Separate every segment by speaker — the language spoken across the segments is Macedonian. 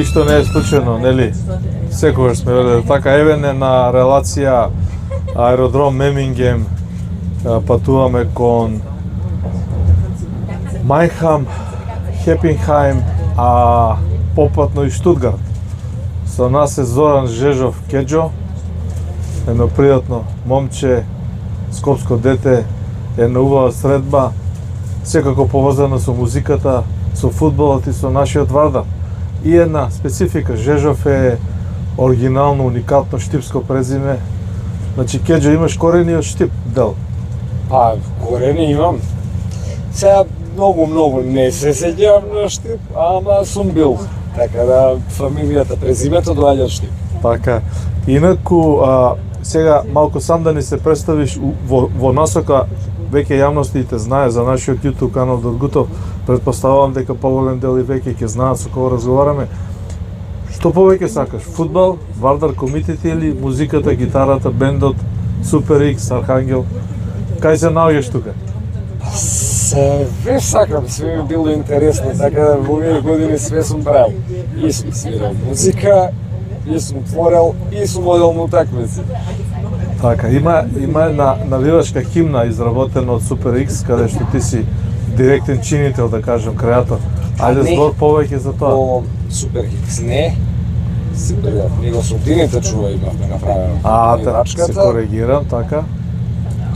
Speaker 1: ништо не е случајно, нели? Секогаш сме велели така, еве на релација аеродром Мемингем, патуваме кон Мајнхам, Хепинхајм, а попатно и Штутгарт. Со нас е Зоран Жежов Кеџо, едно пријатно момче, скопско дете, една убава средба, секако поврзано со музиката, со фудбалот и со нашиот Вардар. И една специфика, Жежов е оригинално, уникатно штипско презиме. Значи, Кеџо, имаш корени од Штип, дел?
Speaker 2: Па, корени имам. Сега многу не се сеќавам на Штип, ама сум бил. Така да, фамилијата, презимето доаѓа од Штип.
Speaker 1: Така. Инаку, сега малку сам да ни се представиш во насока, веќе јавности те знае за нашиот YouTube канал Доргутов, предпоставувам дека поголем дел и веќе ќе знаат со кого разговараме. Што повеќе сакаш? Фудбал, Вардар Комитет или музиката, гитарата, бендот, Супер Икс, Архангел? Кај се наоѓаш тука?
Speaker 2: Све сакам, све ми било интересно, така да во овие години све сум правил. И сум свирал музика, и сум творел, и сум одел на утакмици.
Speaker 1: Така, има една навивачка химна изработена од Супер Икс, каде што ти си директен чинител, да кажем, креатор. Ајде збор повеќе за тоа.
Speaker 2: По Супер Икс не. Него Султините чува имавме направено.
Speaker 1: Се коригирам, така.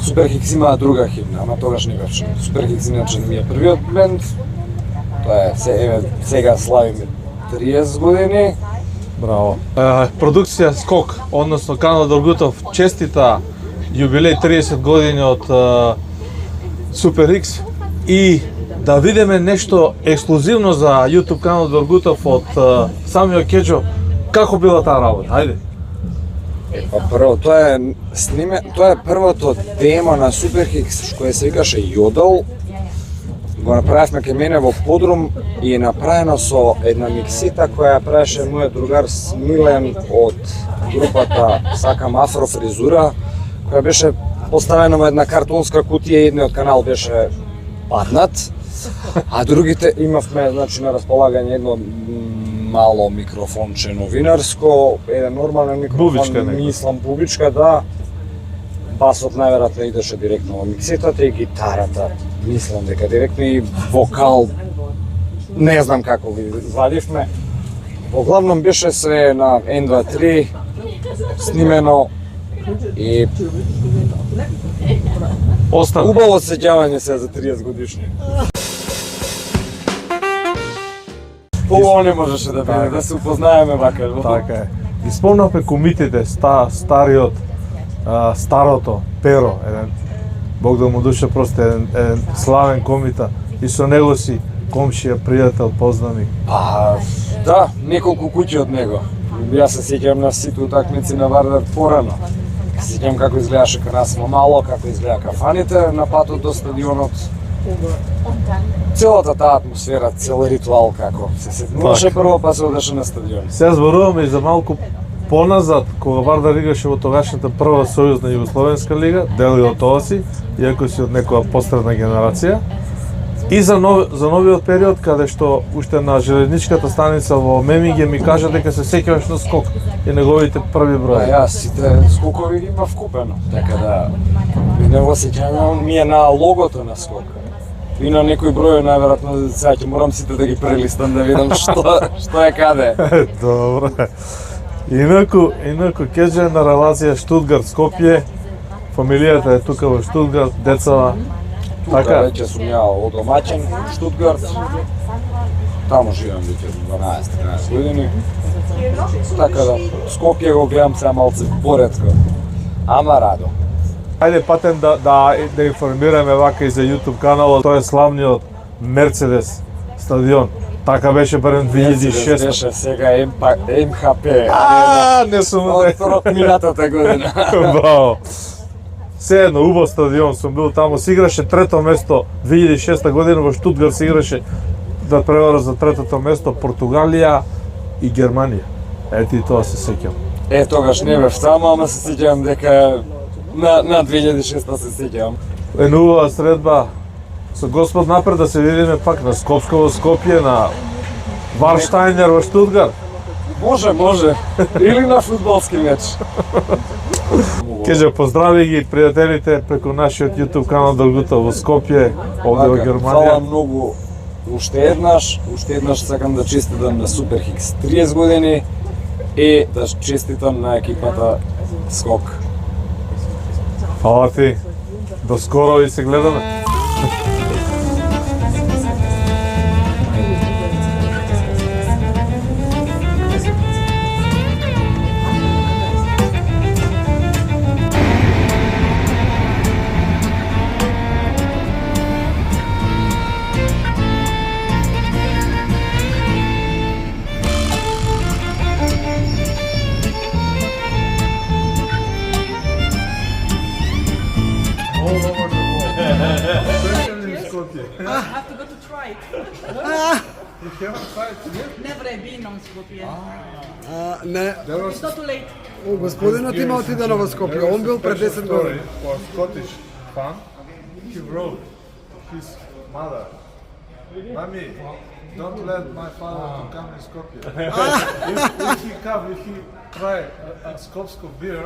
Speaker 2: Супер Хикс има друга химна, ама тогаш не беше. Супер Хикс иначе не ми е првиот бенд. Тоа е, сега славиме 30 години.
Speaker 1: Браво. Продукција Скок, односно канал Доргутов, честита јубилеј 30 години од Супер Икс и да видиме нешто ексклузивно за YouTube канал Доргутов од самиот Кеџо. Како била таа работа? Ајде.
Speaker 2: Па прво, тоа е првото демо на Супер Хикс, кој се викаше Јодел. Го направивме кај мене во подрум и е направено со една миксита која правеше мојот другар Смилен од групата Сакам Афро фризура, која беше поставена во една картонска кутија, едниот канал беше паднат, а другите имавме, значи, на располагање едно мало микрофонче новинарско, еден нормален микрофон, мислам бубичка, да. Басот најверојатно идеше директно во микситата и гитарата, мислам дека директно и вокал, не знам како ви извадивме. Поглавном беше све на 1, 2, 3 снимено и убаво сеќавање се за 30 годишни. Поубаво не можеше да биде, да се упознаеме вака.
Speaker 1: Така е. И спомнавме комитите, стариот, старото Перо, еден, Бог да му душа, просто еден славен комита и со него си комшија, пријател, познаник.
Speaker 2: Па, да, неколку куќи од него. Јас се сеќавам на сите утакмици на Вардар порано. Се сеќавам како изгледаше кога нас смо мало, како изгледа кафаните на патот до стадионот. Целата таа атмосфера, цел ритуал како се сетнуваше прво, па се одеше на стадион.
Speaker 1: Сега зборуваме и за малку поназад, кога Вардар играше во тогашната прва сојузна Југословенска лига, дел и од тоа си, иако си од некоја посредна генерација. И за новиот период, каде што уште на железничката станица во Мемингем ми кажа дека се сеќаваш на Скок и неговите први брои.
Speaker 2: Јас сите скокови ги имав купено, така да не го сеќавам, ми е на логото на Скок. И на некој број, најверојатно, сега ќе морам сите да ги прелистам да видам што е каде.
Speaker 1: Добро. Инаку Кеџо е на релација Штутгарт-Скопје, фамилијата е тука во Штутгарт, децава.
Speaker 2: Тука веќе сум ја одомаќен, Штутгарт. Таму живеам веќе 12-13 години. Така да, Скопје го гледам сега малце поретко. Ама радо.
Speaker 1: Ајде патем да информираме вака и за YouTube каналот. Тоа е славниот Мерцедес стадион. Така беше барем 2006.
Speaker 2: Беше сега МХП.
Speaker 1: Не сум
Speaker 2: од минатата година.
Speaker 1: Браво. Се едно убав стадион, сум бил таму, се играше трето место 2006 година во Штутгарт, се играше да превара за третото место Португалија и Германија. Ето и тоа се сеќам.
Speaker 2: Тогаш не бев таму, ама се сеќавам дека на 2006 се сеќавам.
Speaker 1: Една убава средба со Господ напред да се видиме пак на Скопско во Скопје, на Варштајнер во Штутгарт.
Speaker 2: Може. Или на фудбалски меч.
Speaker 1: Кеже, поздрави ги пријателите преку нашиот YouTube канал Дългута во Скопје, овде во
Speaker 2: Фала
Speaker 1: Германија.
Speaker 2: многу уште еднаш сакам да честитам на Суперхикс 30 години и да честитам на екипата Скок.
Speaker 1: Фала ти. До скоро и се гледаме.
Speaker 3: have to go to try it. Never have been on Skopje.
Speaker 4: Не,
Speaker 3: It's not too late.
Speaker 4: господинот има отидено во Скопје, он бил пред 10 години.
Speaker 1: For Scottish fan, he wrote his mother, "Mommy, don't let my father to come in Skopje. If he try a Skopsko beer,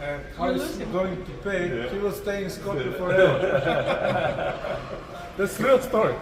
Speaker 1: and how is he going to pay? He will stay in Skopje forever." That's real story.